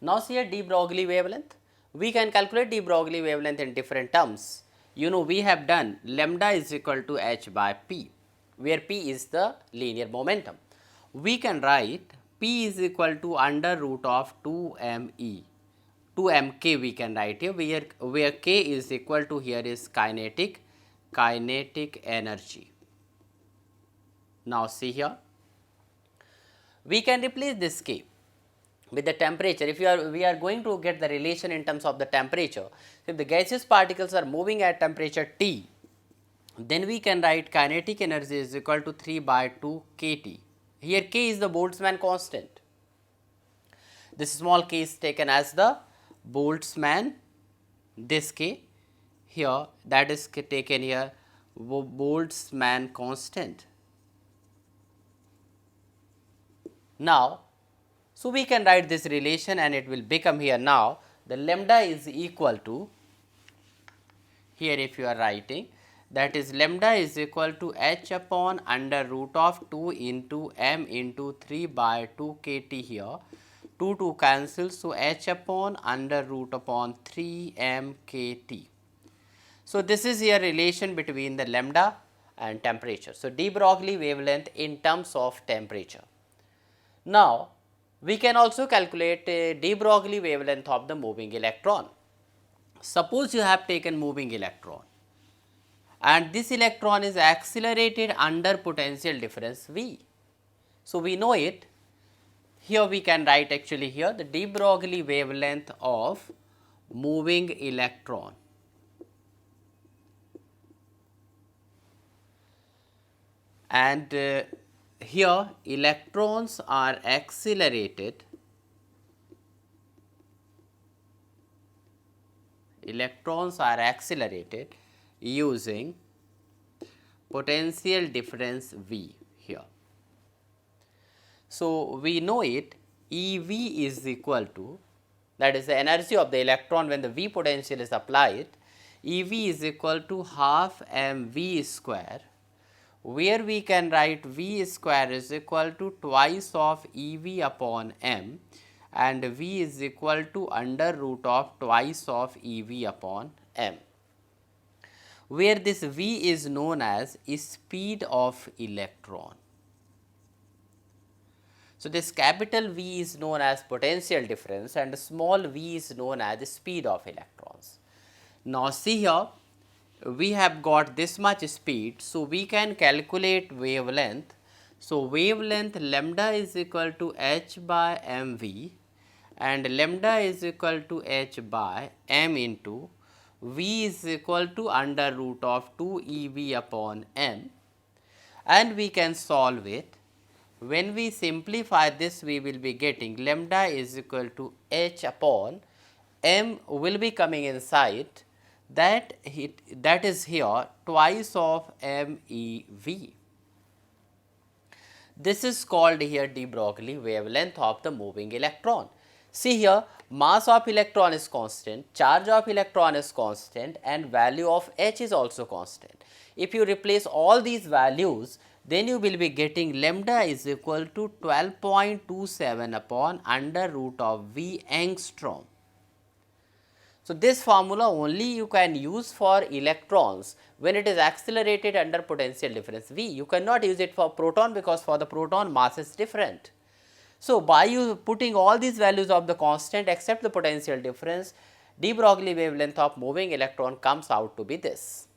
Now see here De-Broglie wavelength. We can calculate De-Broglie wavelength in different terms. You know, we have done lambda is equal to h by p, where p is the linear momentum. We can write p is equal to under root of 2me, 2mk we can write here, where k is equal to here is kinetic energy. Now see here, we can replace this k with the temperature. If we are going to get the relation in terms of the temperature, if the gaseous particles are moving at temperature T, then we can write kinetic energy is equal to 3 by 2 kT. Here k is the Boltzmann constant. This small k is taken as the Boltzmann, this k here, that is taken here Boltzmann constant. Now, so we can write this relation and it will become here now the lambda is equal to, here if you are writing, that is lambda is equal to h upon under root of 2 into m into 3 by 2 kT here, 2 cancels, so h upon under root upon 3 m kT. So this is here relation between the lambda and temperature. So De-Broglie wavelength in terms of temperature. Now we can also calculate a De-Broglie wavelength of the moving electron. Suppose you have taken moving electron and this electron is accelerated under potential difference V. So we know it. Here we can write actually here the De-Broglie wavelength of moving electron. And here electrons are accelerated, using potential difference V here. So we know it, EV is equal to, that is the energy of the electron when the V potential is applied, EV is equal to half mv square, where we can write V square is equal to twice of EV upon m and V is equal to under root of twice of EV upon m, where this V is known as speed of electron. So this capital V is known as potential difference and small v is known as the speed of electrons. Now see here, we have got this much speed, so we can calculate wavelength. So wavelength lambda is equal to h by mv and lambda is equal to h by m into v is equal to under root of 2 EV upon m, and we can solve it. When we simplify this, we will be getting lambda is equal to h upon m will be coming inside, that is here twice of MEV. This is called here De-Broglie wavelength of the moving electron. See here, mass of electron is constant, charge of electron is constant and value of h is also constant. If you replace all these values, then you will be getting lambda is equal to 12.27 upon under root of V angstrom. So this formula only you can use for electrons when it is accelerated under potential difference V. You cannot use it for proton because for the proton mass is different. So by you putting all these values of the constant except the potential difference, De-Broglie wavelength of moving electron comes out to be this.